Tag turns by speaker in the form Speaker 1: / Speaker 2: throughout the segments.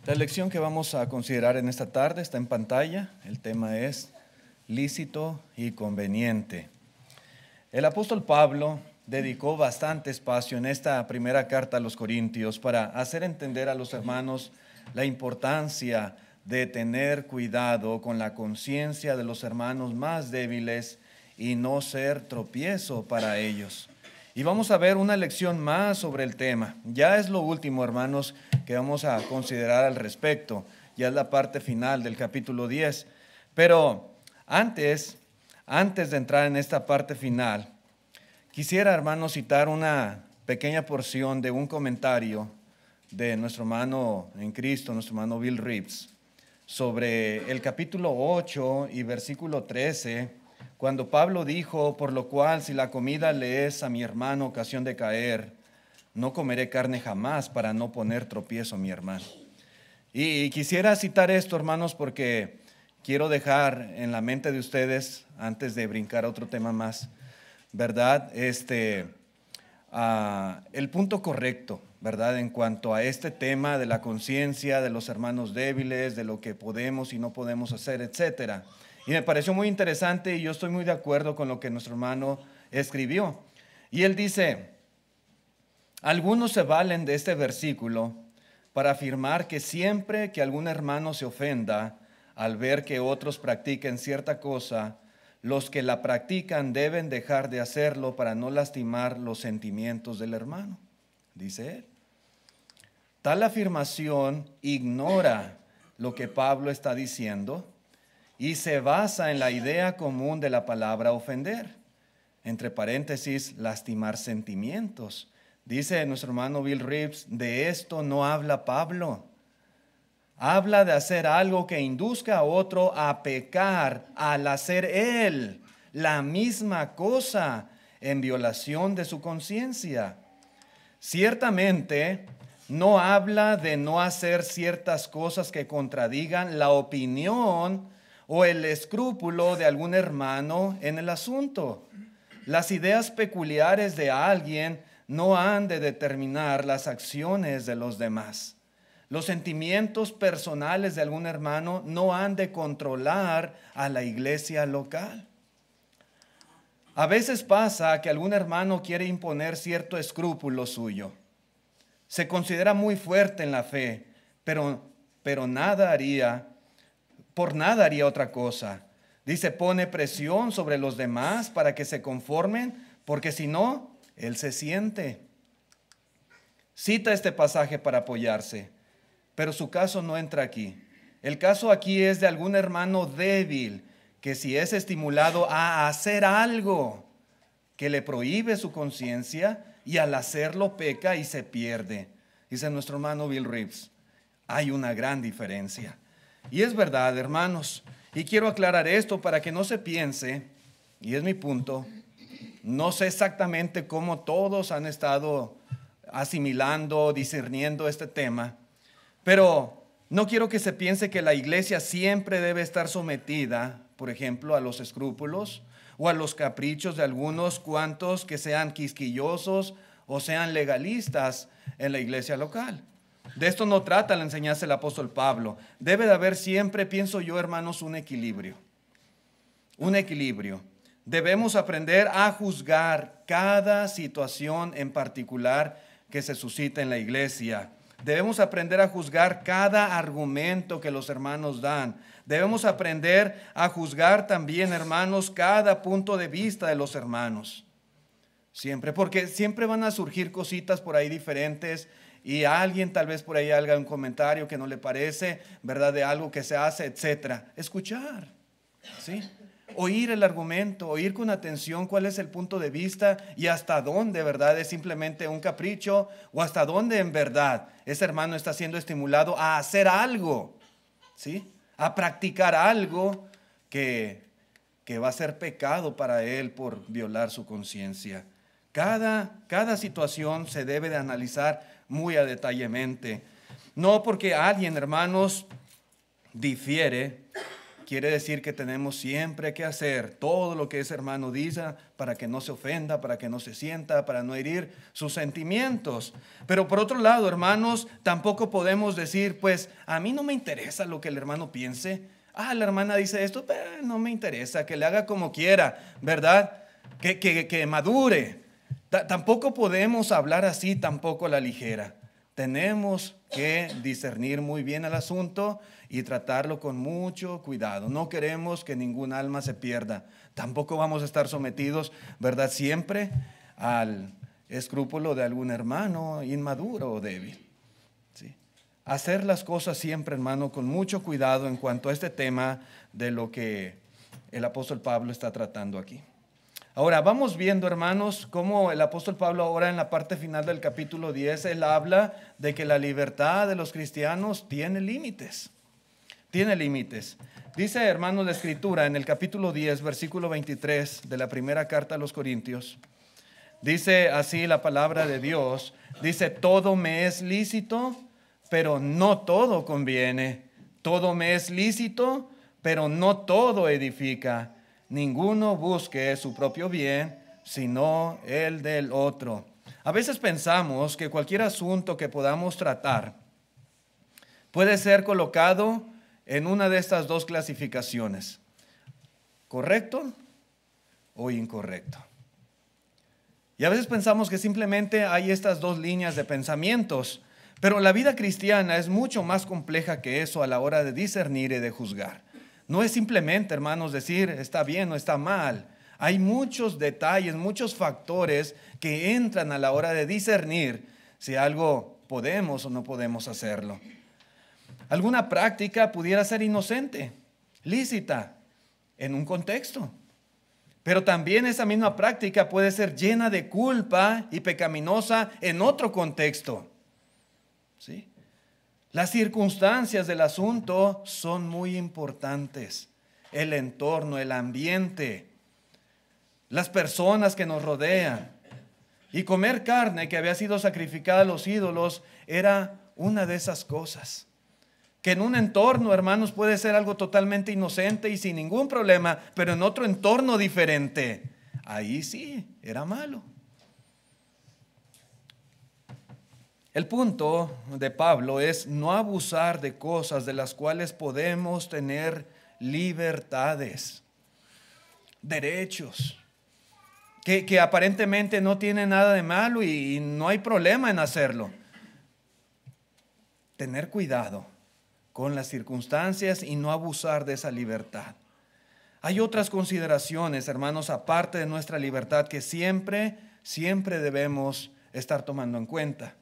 Speaker 1: La lección que vamos a considerar en esta tarde está en pantalla. El tema es lícito y conveniente. El apóstol Pablo dedicó bastante espacio en esta primera carta a los Corintios para hacer entender a los hermanos la importancia de tener cuidado con la conciencia de los hermanos más débiles y no ser tropiezo para ellos. Y vamos a ver una lección más sobre el tema. Ya es lo último, hermanos, que vamos a considerar al respecto. Ya es la parte final del capítulo 10. Pero antes de entrar en esta parte final, quisiera, hermanos, citar una pequeña porción de un comentario de nuestro hermano en Cristo, nuestro hermano Bill Reeves, sobre el capítulo 8 y versículo 13, cuando Pablo dijo: por lo cual, si la comida le es a mi hermano ocasión de caer, no comeré carne jamás para no poner tropiezo a mi hermano. Y quisiera citar esto, hermanos, porque quiero dejar en la mente de ustedes, antes de brincar a otro tema más, ¿verdad? El punto correcto, ¿verdad? En cuanto a este tema de la conciencia de los hermanos débiles, de lo que podemos y no podemos hacer, etcétera. Y me pareció muy interesante y yo estoy muy de acuerdo con lo que nuestro hermano escribió. Y él dice: algunos se valen de este versículo para afirmar que siempre que algún hermano se ofenda al ver que otros practiquen cierta cosa, los que la practican deben dejar de hacerlo para no lastimar los sentimientos del hermano, dice él. Tal afirmación ignora lo que Pablo está diciendo y se basa en la idea común de la palabra ofender, entre paréntesis, lastimar sentimientos. Dice nuestro hermano Bill Reeves: de esto no habla Pablo. Habla de hacer algo que induzca a otro a pecar al hacer él la misma cosa en violación de su conciencia. Ciertamente no habla de no hacer ciertas cosas que contradigan la opinión o el escrúpulo de algún hermano en el asunto. Las ideas peculiares de alguien no han de determinar las acciones de los demás. Los sentimientos personales de algún hermano no han de controlar a la iglesia local. A veces pasa que algún hermano quiere imponer cierto escrúpulo suyo. Se considera muy fuerte en la fe, pero por nada haría otra cosa. Dice, pone presión sobre los demás para que se conformen, porque si no, él se siente. Cita este pasaje para apoyarse, pero su caso no entra aquí. El caso aquí es de algún hermano débil que, si es estimulado a hacer algo que le prohíbe su conciencia, y al hacerlo peca y se pierde. Dice nuestro hermano Bill Reeves, hay una gran diferencia. Y es verdad, hermanos, y quiero aclarar esto para que no se piense, y es mi punto, no sé exactamente cómo todos han estado asimilando, discerniendo este tema, pero no quiero que se piense que la iglesia siempre debe estar sometida, por ejemplo, a los escrúpulos o a los caprichos de algunos cuantos que sean quisquillosos o sean legalistas en la iglesia local. De esto no trata la enseñanza del apóstol Pablo. Debe de haber siempre, pienso yo, hermanos, un equilibrio. Un equilibrio. Debemos aprender a juzgar cada situación en particular que se suscita en la iglesia. Debemos aprender a juzgar cada argumento que los hermanos dan. Debemos aprender a juzgar también, hermanos, cada punto de vista de los hermanos. Siempre, porque siempre van a surgir cositas por ahí diferentes y a alguien tal vez por ahí haga un comentario que no le parece, ¿verdad? De algo que se hace, etcétera. Escuchar, ¿sí? Oír el argumento, oír con atención cuál es el punto de vista y hasta dónde, ¿verdad? Es simplemente un capricho o hasta dónde en verdad ese hermano está siendo estimulado a hacer algo, ¿sí? A practicar algo que va a ser pecado para él por violar su conciencia. Cada situación se debe de analizar muy a detallemente. No porque alguien, hermanos, difiere quiere decir que tenemos siempre que hacer todo lo que ese hermano dice para que no se ofenda, para que no se sienta, para no herir sus sentimientos. Pero por otro lado, hermanos, tampoco podemos decir, pues a mí no me interesa lo que el hermano piense. La hermana dice esto, pero no me interesa, que le haga como quiera, ¿verdad? Que madure. Tampoco podemos hablar así, tampoco a la ligera. Tenemos que discernir muy bien el asunto y tratarlo con mucho cuidado. No queremos que ningún alma se pierda. Tampoco vamos a estar sometidos, ¿verdad?, siempre al escrúpulo de algún hermano inmaduro o débil. ¿Sí? Hacer las cosas siempre, hermano, con mucho cuidado en cuanto a este tema de lo que el apóstol Pablo está tratando aquí. Ahora, vamos viendo, hermanos, cómo el apóstol Pablo ahora en la parte final del capítulo 10, él habla de que la libertad de los cristianos tiene límites. Tiene límites. Dice, hermanos, la Escritura en el capítulo 10, versículo 23 de la primera carta a los Corintios. Dice así la palabra de Dios. Dice, todo me es lícito, pero no todo conviene. Todo me es lícito, pero no todo edifica. Ninguno busque su propio bien, sino el del otro. A veces pensamos que cualquier asunto que podamos tratar puede ser colocado en una de estas dos clasificaciones: correcto o incorrecto. Y a veces pensamos que simplemente hay estas dos líneas de pensamientos, pero la vida cristiana es mucho más compleja que eso a la hora de discernir y de juzgar. No es simplemente, hermanos, decir está bien o está mal. Hay muchos detalles, muchos factores que entran a la hora de discernir si algo podemos o no podemos hacerlo. Alguna práctica pudiera ser inocente, lícita, en un contexto. Pero también esa misma práctica puede ser llena de culpa y pecaminosa en otro contexto. ¿Sí? Las circunstancias del asunto son muy importantes. El entorno, el ambiente, las personas que nos rodean. Y comer carne que había sido sacrificada a los ídolos era una de esas cosas. Que en un entorno, hermanos, puede ser algo totalmente inocente y sin ningún problema, pero en otro entorno diferente, ahí sí, era malo. El punto de Pablo es no abusar de cosas de las cuales podemos tener libertades, derechos, que aparentemente no tienen nada de malo y no hay problema en hacerlo. Tener cuidado con las circunstancias y no abusar de esa libertad. Hay otras consideraciones, hermanos, aparte de nuestra libertad que siempre debemos estar tomando en cuenta.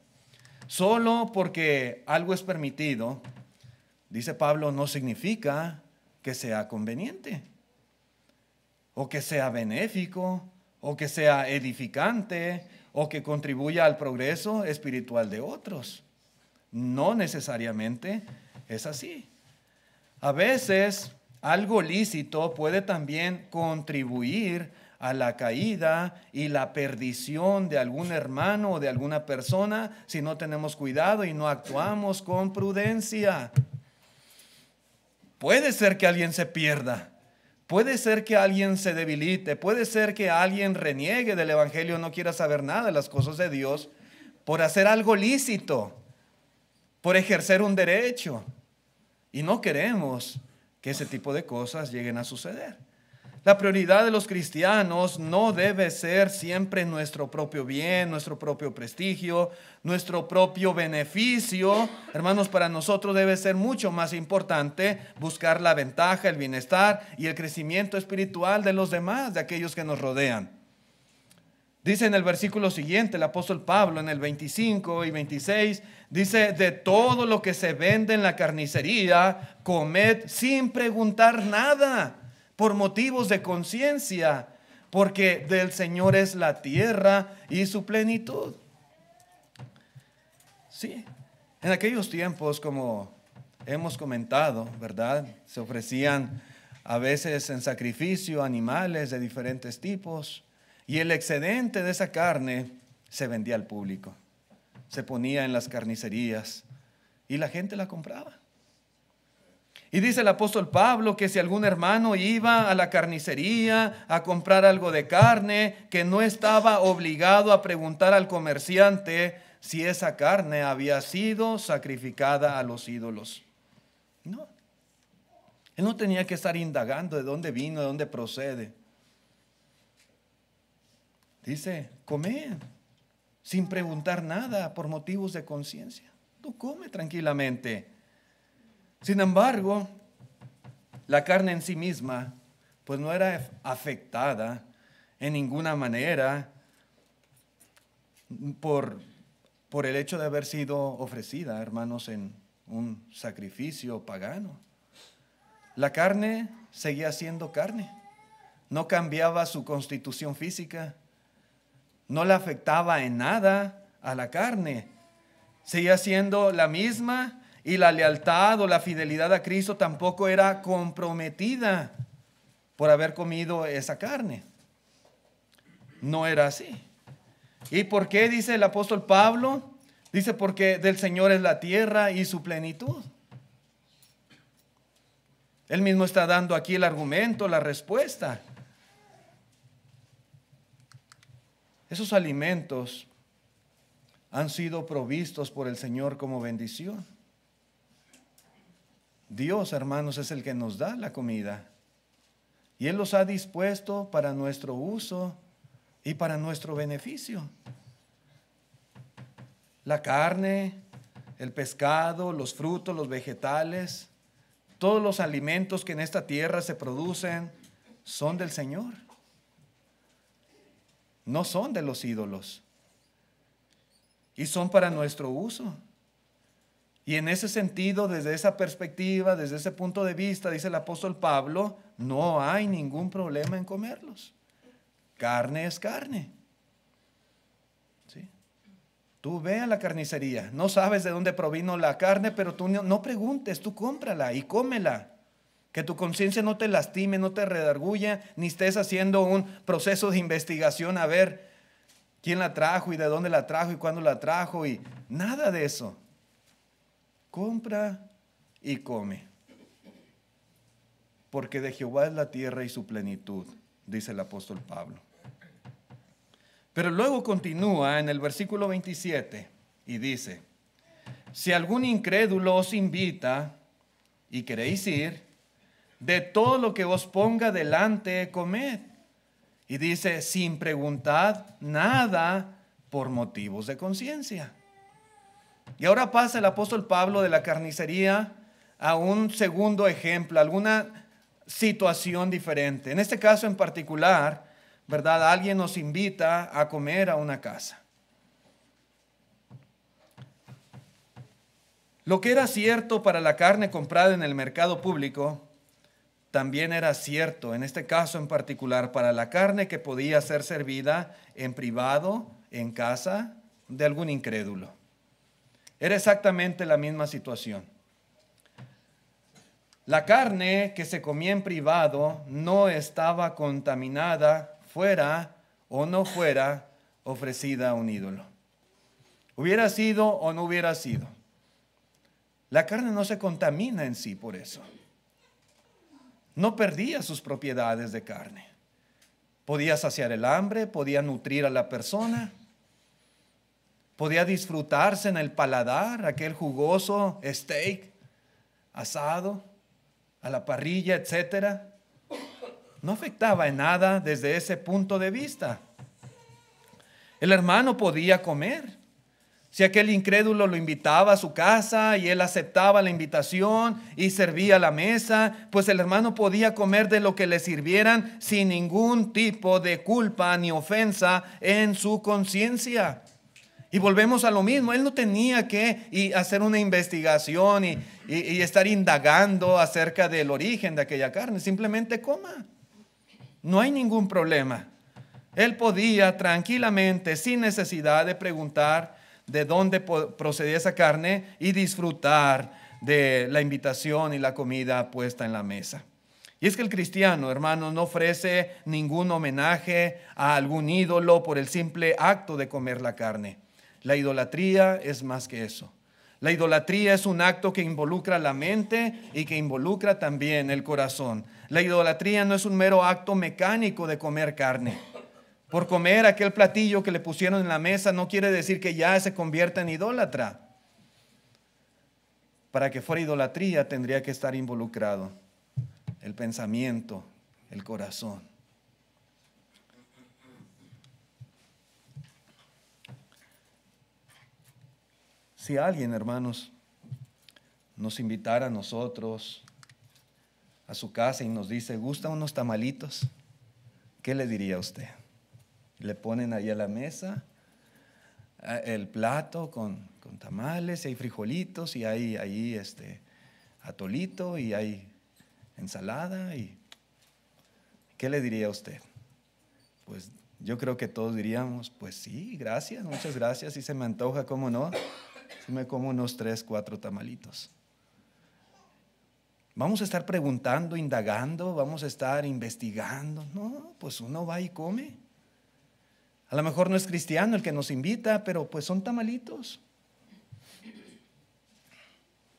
Speaker 1: Solo porque algo es permitido, dice Pablo, no significa que sea conveniente, o que sea benéfico, o que sea edificante, o que contribuya al progreso espiritual de otros. No necesariamente es así. A veces algo lícito puede también contribuir a la caída y la perdición de algún hermano o de alguna persona si no tenemos cuidado y no actuamos con prudencia. Puede ser que alguien se pierda, puede ser que alguien se debilite, puede ser que alguien reniegue del evangelio, no quiera saber nada de las cosas de Dios por hacer algo lícito, por ejercer un derecho. Y no queremos que ese tipo de cosas lleguen a suceder. La prioridad de los cristianos no debe ser siempre nuestro propio bien, nuestro propio prestigio, nuestro propio beneficio. Hermanos, para nosotros debe ser mucho más importante buscar la ventaja, el bienestar y el crecimiento espiritual de los demás, de aquellos que nos rodean. Dice en el versículo siguiente el apóstol Pablo, en el 25 y 26, dice, de todo lo que se vende en la carnicería, comed sin preguntar nada, por motivos de conciencia, porque del Señor es la tierra y su plenitud. Sí, en aquellos tiempos, como hemos comentado, ¿verdad? Se ofrecían a veces en sacrificio animales de diferentes tipos, y el excedente de esa carne se vendía al público, se ponía en las carnicerías y la gente la compraba. Y dice el apóstol Pablo que si algún hermano iba a la carnicería a comprar algo de carne, que no estaba obligado a preguntar al comerciante si esa carne había sido sacrificada a los ídolos. No. Él no tenía que estar indagando de dónde vino, de dónde procede. Dice, come sin preguntar nada por motivos de conciencia. Tú come tranquilamente. Sin embargo, la carne en sí misma, pues no era afectada en ninguna manera por el hecho de haber sido ofrecida, hermanos, en un sacrificio pagano. La carne seguía siendo carne. No cambiaba su constitución física. No le afectaba en nada a la carne. Seguía siendo la misma. Y la lealtad o la fidelidad a Cristo tampoco era comprometida por haber comido esa carne. No era así. ¿Y por qué dice el apóstol Pablo? Dice, porque del Señor es la tierra y su plenitud. Él mismo está dando aquí el argumento, la respuesta. Esos alimentos han sido provistos por el Señor como bendición. Dios, hermanos, es el que nos da la comida. Y Él los ha dispuesto para nuestro uso y para nuestro beneficio. La carne, el pescado, los frutos, los vegetales, todos los alimentos que en esta tierra se producen son del Señor. No son de los ídolos. Y son para nuestro uso. Y en ese sentido, desde esa perspectiva, desde ese punto de vista, dice el apóstol Pablo, no hay ningún problema en comerlos. Carne es carne. ¿Sí? Tú ve a la carnicería, no sabes de dónde provino la carne, pero tú no preguntes, tú cómprala y cómela. Que tu conciencia no te lastime, no te redarguya, ni estés haciendo un proceso de investigación a ver quién la trajo y de dónde la trajo y cuándo la trajo y nada de eso. Compra y come. Porque de Jehová es la tierra y su plenitud, dice el apóstol Pablo. Pero luego continúa en el versículo 27 y dice, si algún incrédulo os invita y queréis ir, de todo lo que os ponga delante comed. Y dice, sin preguntar nada por motivos de conciencia. Y ahora pasa el apóstol Pablo de la carnicería a un segundo ejemplo, alguna situación diferente. En este caso en particular, ¿verdad? Alguien nos invita a comer a una casa. Lo que era cierto para la carne comprada en el mercado público, también era cierto, en este caso en particular, para la carne que podía ser servida en privado, en casa de algún incrédulo. Era exactamente la misma situación. La carne que se comía en privado no estaba contaminada, fuera o no fuera ofrecida a un ídolo. Hubiera sido o no hubiera sido. La carne no se contamina en sí por eso. No perdía sus propiedades de carne. Podía saciar el hambre, podía nutrir a la persona, podía disfrutarse en el paladar, aquel jugoso steak asado a la parrilla, etcétera. No afectaba en nada desde ese punto de vista. El hermano podía comer. Si aquel incrédulo lo invitaba a su casa y él aceptaba la invitación y servía la mesa, pues el hermano podía comer de lo que le sirvieran sin ningún tipo de culpa ni ofensa en su conciencia. Y volvemos a lo mismo, él no tenía que hacer una investigación y estar indagando acerca del origen de aquella carne, simplemente coma. No hay ningún problema. Él podía tranquilamente, sin necesidad de preguntar de dónde procedía esa carne y disfrutar de la invitación y la comida puesta en la mesa. Y es que el cristiano, hermanos, no ofrece ningún homenaje a algún ídolo por el simple acto de comer la carne. La idolatría es más que eso. La idolatría es un acto que involucra la mente y que involucra también el corazón. La idolatría no es un mero acto mecánico de comer carne. Por comer aquel platillo que le pusieron en la mesa no quiere decir que ya se convierta en idólatra. Para que fuera idolatría tendría que estar involucrado el pensamiento, el corazón. Si alguien, hermanos, nos invitara a nosotros a su casa y nos dice, ¿gustan unos tamalitos? ¿Qué le diría a usted? Le ponen ahí a la mesa el plato con tamales, y hay frijolitos, y hay ahí atolito, y hay ensalada. Y ¿qué le diría a usted? Pues yo creo que todos diríamos, pues sí, gracias, muchas gracias, si se me antoja, ¿cómo no? Si me como unos 3, 4 tamalitos. Vamos a estar preguntando, indagando, vamos a estar investigando. No, pues uno va y come. A lo mejor no es cristiano el que nos invita, pero pues son tamalitos.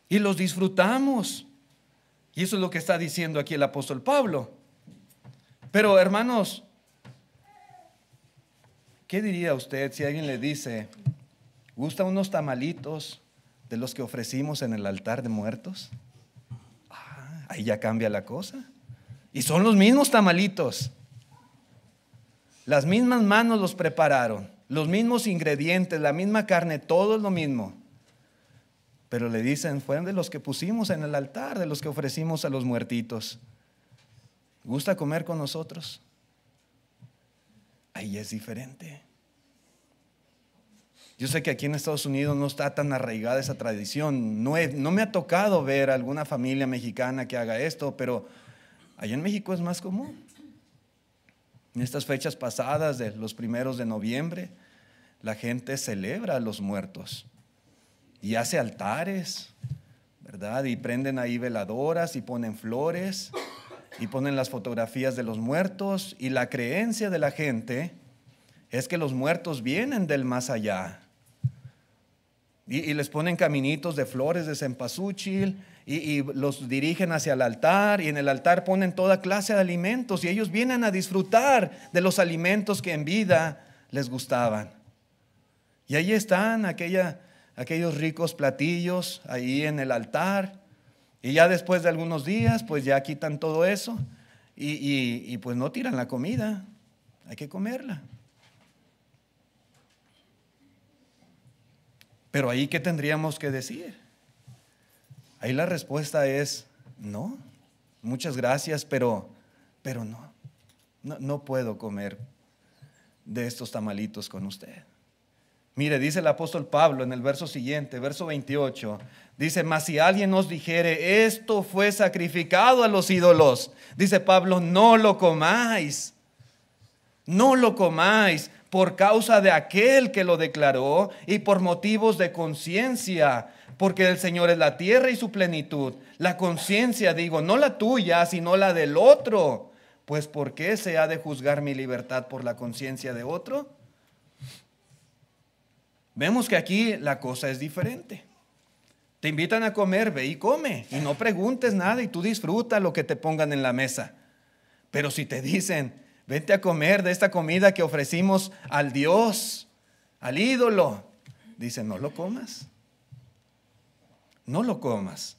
Speaker 1: Y los disfrutamos. Y eso es lo que está diciendo aquí el apóstol Pablo. Pero hermanos, ¿qué diría usted si alguien le dice, ¿gusta unos tamalitos de los que ofrecimos en el altar de muertos? Ahí ya cambia la cosa. Y son los mismos tamalitos. Las mismas manos los prepararon, los mismos ingredientes, la misma carne, todo es lo mismo. Pero le dicen, fueron de los que pusimos en el altar, de los que ofrecimos a los muertitos. ¿Gusta comer con nosotros? Ahí es diferente. Yo sé que aquí en Estados Unidos no está tan arraigada esa tradición. No me ha tocado ver alguna familia mexicana que haga esto, pero allá en México es más común. En estas fechas pasadas de los 1 de noviembre, la gente celebra a los muertos y hace altares, ¿verdad? Y prenden ahí veladoras y ponen flores y ponen las fotografías de los muertos, y la creencia de la gente es que los muertos vienen del más allá. Y les ponen caminitos de flores de cempasúchil y los dirigen hacia el altar, y en el altar ponen toda clase de alimentos, y ellos vienen a disfrutar de los alimentos que en vida les gustaban. Y ahí están aquellos ricos platillos ahí en el altar, y ya después de algunos días pues ya quitan todo eso y pues no tiran la comida, hay que comerla. Pero ahí, ¿qué tendríamos que decir? Ahí la respuesta es no, muchas gracias, pero no puedo comer de estos tamalitos con usted. Mire, dice el apóstol Pablo en el verso siguiente, verso 28, dice, mas si alguien nos dijere, esto fue sacrificado a los ídolos, dice Pablo, no lo comáis, por causa de aquel que lo declaró y por motivos de conciencia, porque el Señor es la tierra y su plenitud. La conciencia, digo, no la tuya, sino la del otro. Pues ¿por qué se ha de juzgar mi libertad por la conciencia de otro? Vemos que aquí la cosa es diferente. Te invitan a comer, ve y come, y no preguntes nada, y tú disfruta lo que te pongan en la mesa. Pero si te dicen, vente a comer de esta comida que ofrecimos al Dios, al ídolo, dice, no lo comas. No lo comas.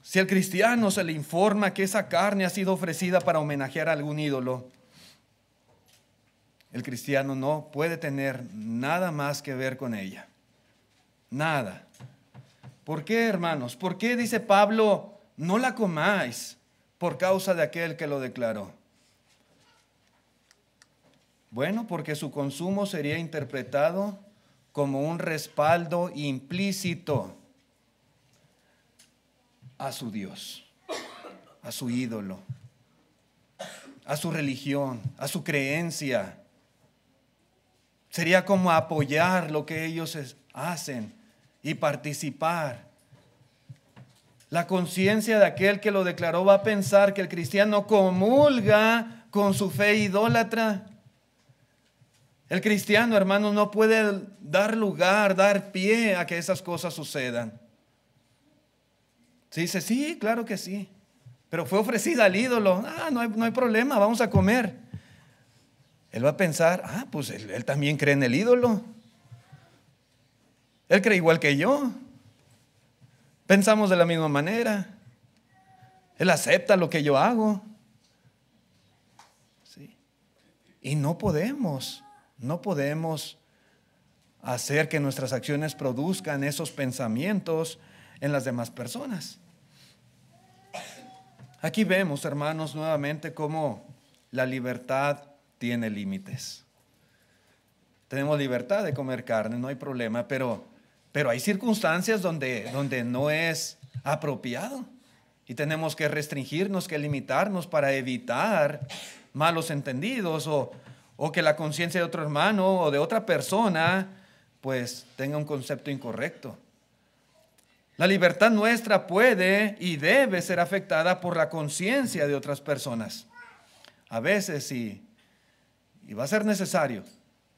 Speaker 1: Si al cristiano se le informa que esa carne ha sido ofrecida para homenajear a algún ídolo, el cristiano no puede tener nada más que ver con ella. Nada. ¿Por qué, hermanos? ¿Por qué dice Pablo, no la comáis por causa de aquel que lo declaró? Bueno, porque su consumo sería interpretado como un respaldo implícito a su Dios, a su ídolo, a su religión, a su creencia. Sería como apoyar lo que ellos hacen y participar. La conciencia de aquel que lo declaró va a pensar que el cristiano comulga con su fe idólatra. El cristiano, hermanos, no puede dar lugar, dar pie a que esas cosas sucedan. Si dice, sí, claro que sí, pero fue ofrecida al ídolo, no hay problema, vamos a comer. Él va a pensar, pues él también cree en el ídolo. Él cree igual que yo. Pensamos de la misma manera. Él acepta lo que yo hago. ¿Sí? Y no podemos hacer que nuestras acciones produzcan esos pensamientos en las demás personas. Aquí vemos, hermanos, nuevamente cómo la libertad tiene límites. Tenemos libertad de comer carne, no hay problema, pero hay circunstancias donde no es apropiado y tenemos que restringirnos, que limitarnos para evitar malos entendidos o que la conciencia de otro hermano o de otra persona pues tenga un concepto incorrecto. La libertad nuestra puede y debe ser afectada por la conciencia de otras personas. A veces y va a ser necesario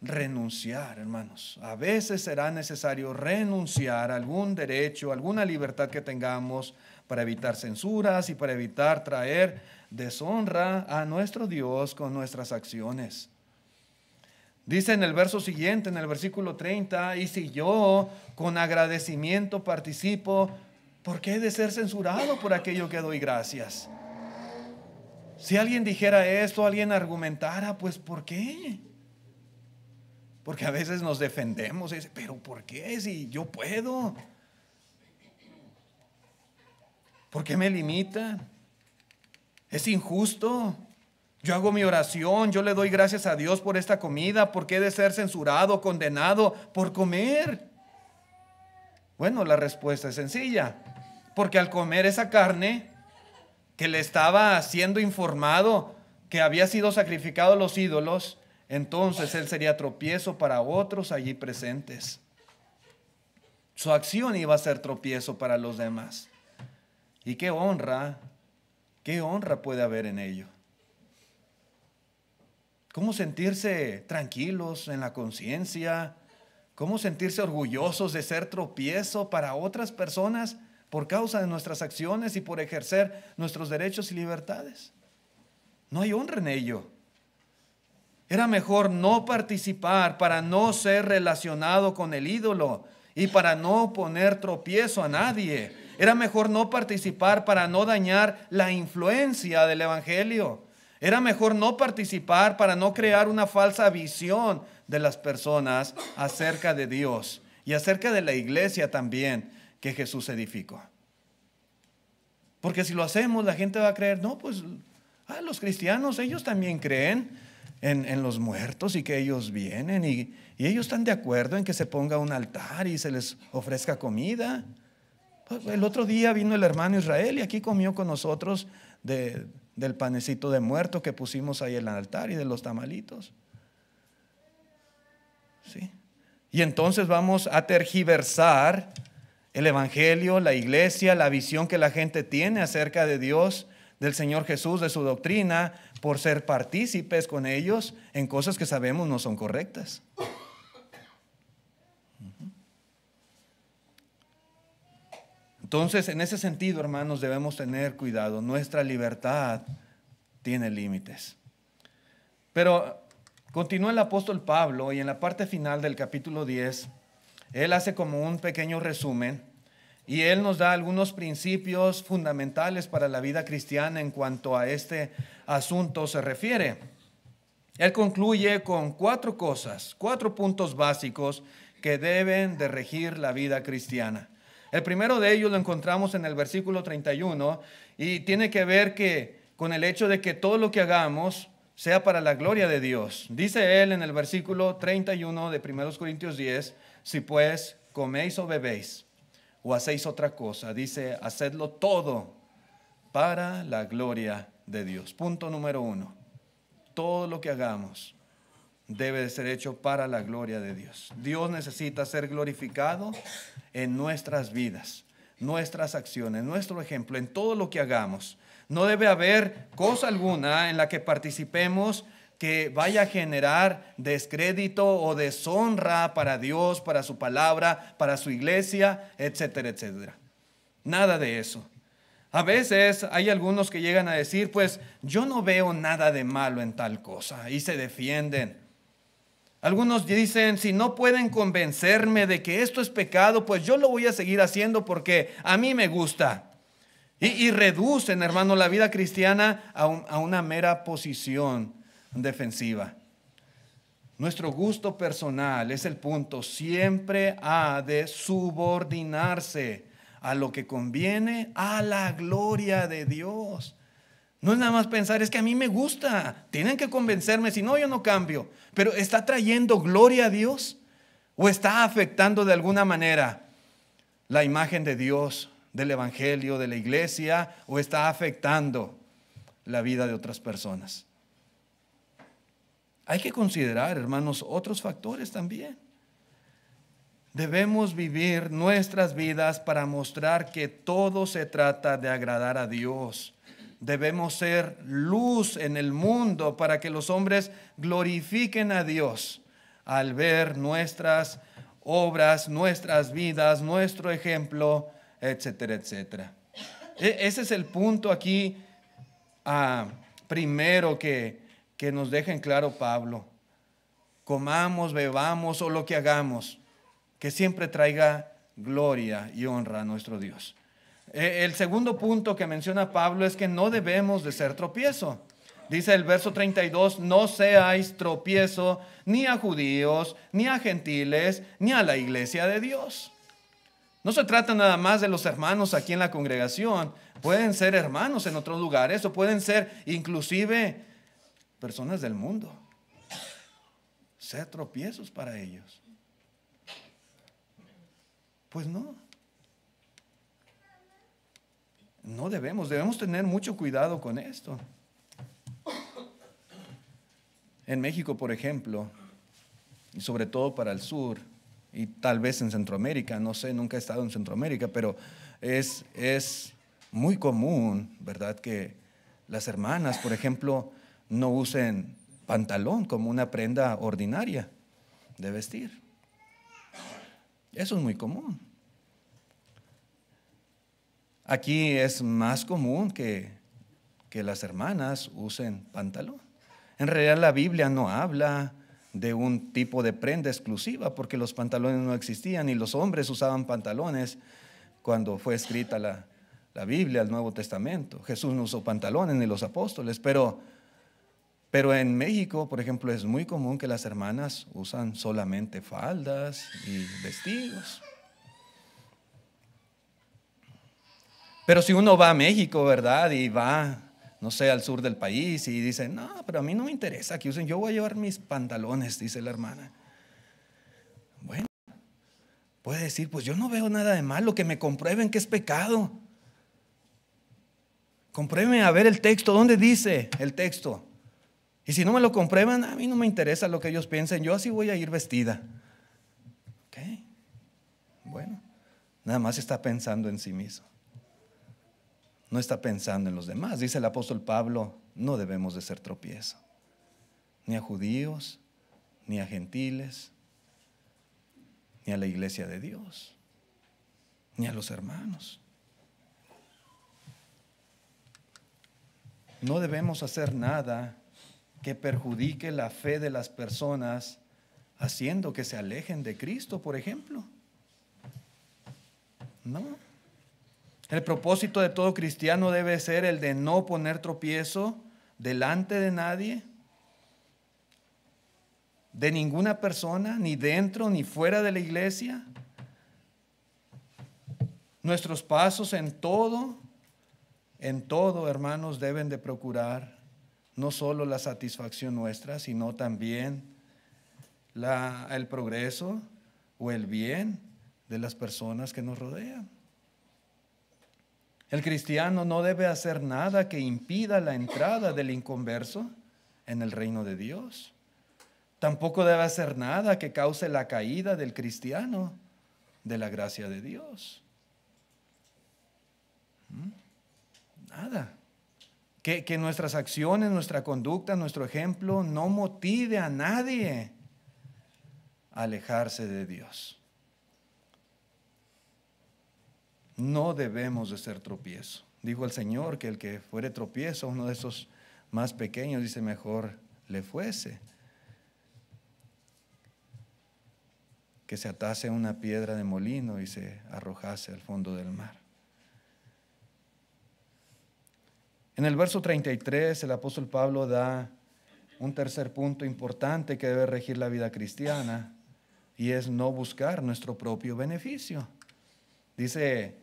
Speaker 1: renunciar, hermanos. A veces será necesario renunciar a algún derecho, alguna libertad que tengamos para evitar censuras y para evitar traer deshonra a nuestro Dios con nuestras acciones. Dice en el verso siguiente, en el versículo 30, y si yo con agradecimiento participo, ¿por qué he de ser censurado por aquello que doy gracias? Si alguien dijera esto, alguien argumentara, pues ¿por qué? Porque a veces nos defendemos y dice, pero ¿por qué? Si yo puedo. ¿Por qué me limitan? Es injusto. Yo hago mi oración, yo le doy gracias a Dios por esta comida. ¿Por qué he de ser censurado, condenado por comer? Bueno, la respuesta es sencilla. Porque al comer esa carne que le estaba siendo informado que había sido sacrificado a los ídolos, entonces él sería tropiezo para otros allí presentes. Su acción iba a ser tropiezo para los demás. ¿Y qué honra puede haber en ello? ¿Cómo sentirse tranquilos en la conciencia? ¿Cómo sentirse orgullosos de ser tropiezo para otras personas por causa de nuestras acciones y por ejercer nuestros derechos y libertades? No hay honra en ello. Era mejor no participar para no ser relacionado con el ídolo y para no poner tropiezo a nadie. Era mejor no participar para no dañar la influencia del evangelio. Era mejor no participar para no crear una falsa visión de las personas acerca de Dios y acerca de la iglesia también que Jesús edificó. Porque si lo hacemos, la gente va a creer, no, pues los cristianos, ellos también creen en los muertos y que ellos vienen y ellos están de acuerdo en que se ponga un altar y se les ofrezca comida. El otro día vino el hermano Israel y aquí comió con nosotros del panecito de muerto que pusimos ahí en el altar y de los tamalitos. ¿Sí? Y entonces vamos a tergiversar el evangelio, la iglesia, la visión que la gente tiene acerca de Dios, del Señor Jesús, de su doctrina, por ser partícipes con ellos en cosas que sabemos no son correctas. Entonces, en ese sentido, hermanos, debemos tener cuidado. Nuestra libertad tiene límites. Pero continúa el apóstol Pablo y en la parte final del capítulo 10, él hace como un pequeño resumen y él nos da algunos principios fundamentales para la vida cristiana en cuanto a este asunto se refiere. Él concluye con 4 cosas, 4 puntos básicos que deben de regir la vida cristiana. El primero de ellos lo encontramos en el versículo 31 y tiene que ver con el hecho de que todo lo que hagamos sea para la gloria de Dios. Dice él en el versículo 31 de 1 Corintios 10, si pues coméis o bebéis o hacéis otra cosa, dice, hacedlo todo para la gloria de Dios. Punto número 1, todo lo que hagamos debe de ser hecho para la gloria de Dios. Dios necesita ser glorificado en nuestras vidas, nuestras acciones, nuestro ejemplo, en todo lo que hagamos. No debe haber cosa alguna en la que participemos que vaya a generar descrédito o deshonra para Dios, para su palabra, para su iglesia, etcétera, etcétera. Nada de eso. A veces hay algunos que llegan a decir, pues yo no veo nada de malo en tal cosa, y se defienden. Algunos dicen, si no pueden convencerme de que esto es pecado, pues yo lo voy a seguir haciendo porque a mí me gusta. Y reducen, hermano, la vida cristiana a una mera posición defensiva. Nuestro gusto personal es el punto. Siempre ha de subordinarse a lo que conviene a la gloria de Dios. No es nada más pensar, es que a mí me gusta, tienen que convencerme, si no yo no cambio. Pero ¿está trayendo gloria a Dios? ¿O está afectando de alguna manera la imagen de Dios, del evangelio, de la iglesia? ¿O está afectando la vida de otras personas? Hay que considerar, hermanos, otros factores también. Debemos vivir nuestras vidas para mostrar que todo se trata de agradar a Dios. Debemos ser luz en el mundo para que los hombres glorifiquen a Dios al ver nuestras obras, nuestras vidas, nuestro ejemplo, etcétera, etcétera. Ese es el punto aquí primero que nos deja en claro Pablo. Comamos, bebamos o lo que hagamos, que siempre traiga gloria y honra a nuestro Dios. El segundo punto que menciona Pablo es que no debemos de ser tropiezo. Dice el verso 32, no seáis tropiezo ni a judíos, ni a gentiles, ni a la iglesia de Dios. No se trata nada más de los hermanos aquí en la congregación. Pueden ser hermanos en otros lugares o pueden ser inclusive personas del mundo. Ser tropiezos para ellos. Pues no. No debemos tener mucho cuidado con esto. En México, por ejemplo, y sobre todo para el sur, y tal vez en Centroamérica, no sé, nunca he estado en Centroamérica, pero es muy común, ¿verdad?, que las hermanas, por ejemplo, no usen pantalón como una prenda ordinaria de vestir. Eso es muy común. Aquí es más común que las hermanas usen pantalón. En realidad la Biblia no habla de un tipo de prenda exclusiva porque los pantalones no existían y los hombres usaban pantalones cuando fue escrita la Biblia, el Nuevo Testamento. Jesús no usó pantalones ni los apóstoles, pero en México, por ejemplo, es muy común que las hermanas usan solamente faldas y vestidos. Pero si uno va a México, ¿verdad?, y va, no sé, al sur del país y dice, no, pero a mí no me interesa que usen, yo voy a llevar mis pantalones, dice la hermana. Bueno, puede decir, pues yo no veo nada de malo, que me comprueben que es pecado. Comprueben a ver el texto, ¿dónde dice el texto? Y si no me lo comprueban, a mí no me interesa lo que ellos piensen, yo así voy a ir vestida. ¿Ok? Bueno, nada más está pensando en sí mismo. No está pensando en los demás. Dice el apóstol Pablo, no debemos de ser tropiezo, ni a judíos, ni a gentiles, ni a la iglesia de Dios, ni a los hermanos. No debemos hacer nada que perjudique la fe de las personas, haciendo que se alejen de Cristo, por ejemplo. No. El propósito de todo cristiano debe ser el de no poner tropiezo delante de nadie, de ninguna persona, ni dentro ni fuera de la iglesia. Nuestros pasos en todo, hermanos, deben de procurar no solo la satisfacción nuestra, sino también el progreso o el bien de las personas que nos rodean. El cristiano no debe hacer nada que impida la entrada del inconverso en el reino de Dios. Tampoco debe hacer nada que cause la caída del cristiano de la gracia de Dios. Nada Que nuestras acciones, nuestra conducta, nuestro ejemplo no motive a nadie a alejarse de Dios. No debemos de ser tropiezo. Dijo el Señor que el que fuere tropiezo, uno de esos más pequeños, dice, mejor le fuese que se atase a una piedra de molino y se arrojase al fondo del mar. En el verso 33 el apóstol Pablo da un tercer punto importante que debe regir la vida cristiana, y es no buscar nuestro propio beneficio. Dice,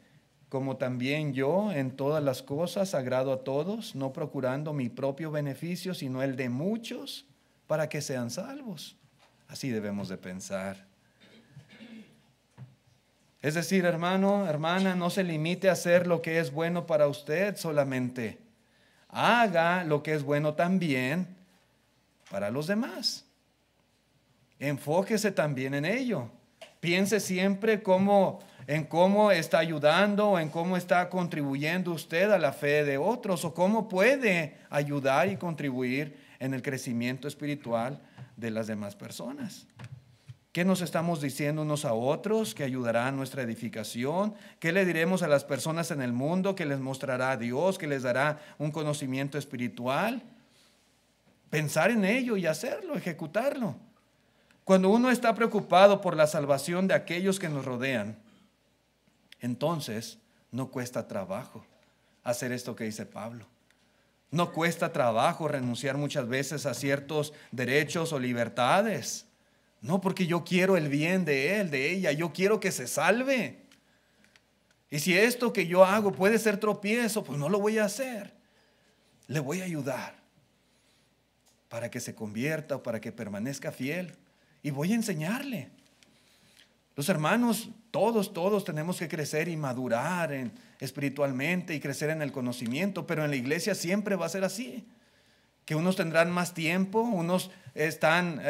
Speaker 1: como también yo en todas las cosas agrado a todos, no procurando mi propio beneficio, sino el de muchos, para que sean salvos. Así debemos de pensar. Es decir, hermano, hermana, no se limite a hacer lo que es bueno para usted solamente. Haga lo que es bueno también para los demás. Enfóquese también en ello. Piense siempre en cómo está ayudando o en cómo está contribuyendo usted a la fe de otros, o cómo puede ayudar y contribuir en el crecimiento espiritual de las demás personas. ¿Qué nos estamos diciendo unos a otros que ayudará a nuestra edificación? ¿Qué le diremos a las personas en el mundo que les mostrará a Dios, que les dará un conocimiento espiritual? Pensar en ello y hacerlo, ejecutarlo. Cuando uno está preocupado por la salvación de aquellos que nos rodean, entonces no cuesta trabajo hacer esto que dice Pablo. No cuesta trabajo renunciar muchas veces a ciertos derechos o libertades. No, porque yo quiero el bien de él, de ella, yo quiero que se salve. Y si esto que yo hago puede ser tropiezo, pues no lo voy a hacer. Le voy a ayudar para que se convierta o para que permanezca fiel. Y voy a enseñarle. Los hermanos, todos tenemos que crecer y madurar espiritualmente y crecer en el conocimiento, pero en la iglesia siempre va a ser así. Que unos tendrán más tiempo, unos están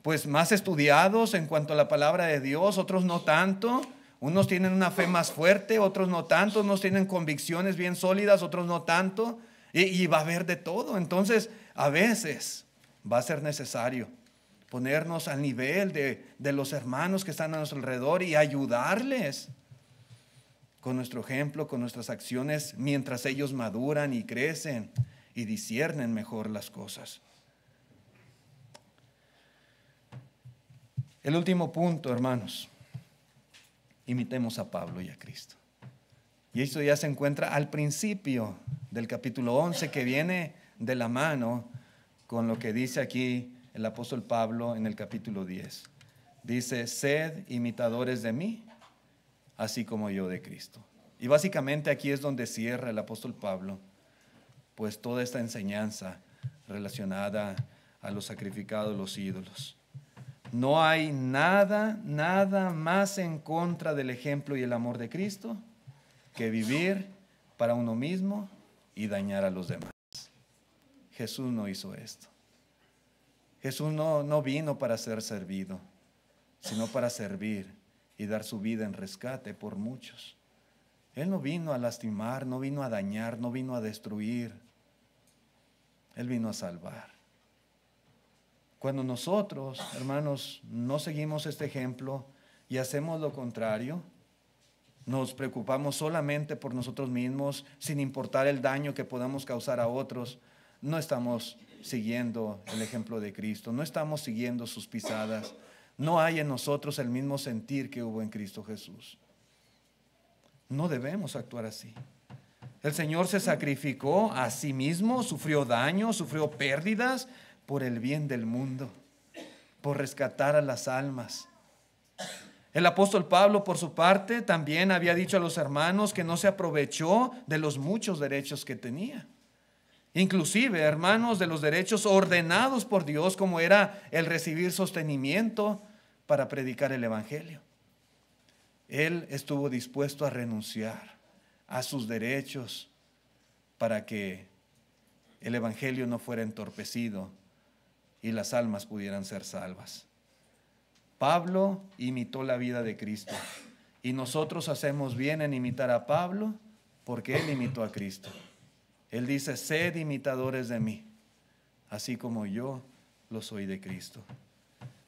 Speaker 1: pues más estudiados en cuanto a la palabra de Dios, otros no tanto. Unos tienen una fe más fuerte, otros no tanto. Unos tienen convicciones bien sólidas, otros no tanto. Y va a haber de todo. Entonces, a veces va a ser necesario ponernos al nivel de los hermanos que están a nuestro alrededor y ayudarles con nuestro ejemplo, con nuestras acciones, mientras ellos maduran y crecen y disciernen mejor las cosas. El último punto, hermanos, imitemos a Pablo y a Cristo. Y esto ya se encuentra al principio del capítulo 11, que viene de la mano con lo que dice aquí el apóstol Pablo en el capítulo 10. Dice, sed imitadores de mí, así como yo de Cristo. Y básicamente aquí es donde cierra el apóstol Pablo, pues toda esta enseñanza relacionada a los sacrificados, los ídolos. No hay nada más en contra del ejemplo y el amor de Cristo que vivir para uno mismo y dañar a los demás. Jesús no hizo esto. Jesús no vino para ser servido, sino para servir y dar su vida en rescate por muchos. Él no vino a lastimar, no vino a dañar, no vino a destruir. Él vino a salvar. Cuando nosotros, hermanos, no seguimos este ejemplo y hacemos lo contrario, nos preocupamos solamente por nosotros mismos, sin importar el daño que podamos causar a otros, no estamos siguiendo el ejemplo de Cristo, no estamos siguiendo sus pisadas. No hay en nosotros el mismo sentir que hubo en Cristo Jesús. No debemos actuar así. El Señor se sacrificó a sí mismo, sufrió daño, sufrió pérdidas por el bien del mundo, por rescatar a las almas. El apóstol Pablo, por su parte, también había dicho a los hermanos que no se aprovechó de los muchos derechos que tenía. Inclusive, hermanos, de los derechos ordenados por Dios, como era el recibir sostenimiento para predicar el evangelio. Él estuvo dispuesto a renunciar a sus derechos para que el evangelio no fuera entorpecido y las almas pudieran ser salvas. Pablo imitó la vida de Cristo, y nosotros hacemos bien en imitar a Pablo porque él imitó a Cristo. Él dice, sed imitadores de mí, así como yo lo soy de Cristo.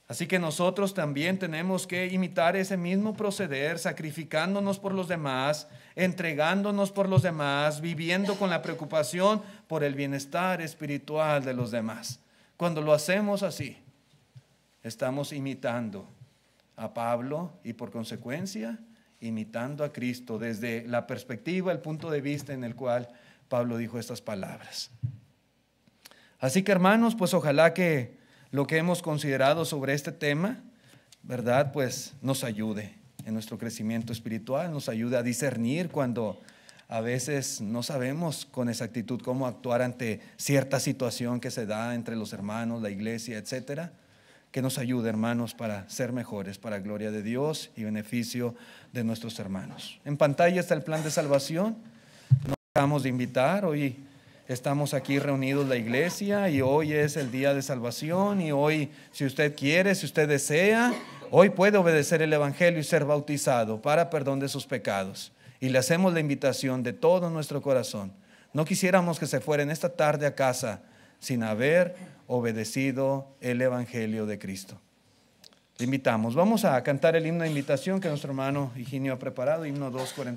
Speaker 1: Así que nosotros también tenemos que imitar ese mismo proceder, sacrificándonos por los demás, entregándonos por los demás, viviendo con la preocupación por el bienestar espiritual de los demás. Cuando lo hacemos así, estamos imitando a Pablo y por consecuencia imitando a Cristo desde la perspectiva, el punto de vista en el cual Pablo dijo estas palabras. Así que hermanos, pues ojalá que lo que hemos considerado sobre este tema, ¿verdad? Pues nos ayude en nuestro crecimiento espiritual, nos ayude a discernir cuando a veces no sabemos con exactitud cómo actuar ante cierta situación que se da entre los hermanos, la iglesia, etcétera. Que nos ayude, hermanos, para ser mejores, para gloria de Dios y beneficio de nuestros hermanos. En pantalla está el plan de salvación. Nos acabamos de invitar. Hoy estamos aquí reunidos la iglesia y hoy es el día de salvación. Y hoy, si usted quiere, si usted desea, hoy puede obedecer el Evangelio y ser bautizado para perdón de sus pecados. Y le hacemos la invitación de todo nuestro corazón. No quisiéramos que se fuera en esta tarde a casa sin haber obedecido el Evangelio de Cristo. Le invitamos. Vamos a cantar el himno de invitación que nuestro hermano Higinio ha preparado, himno 244.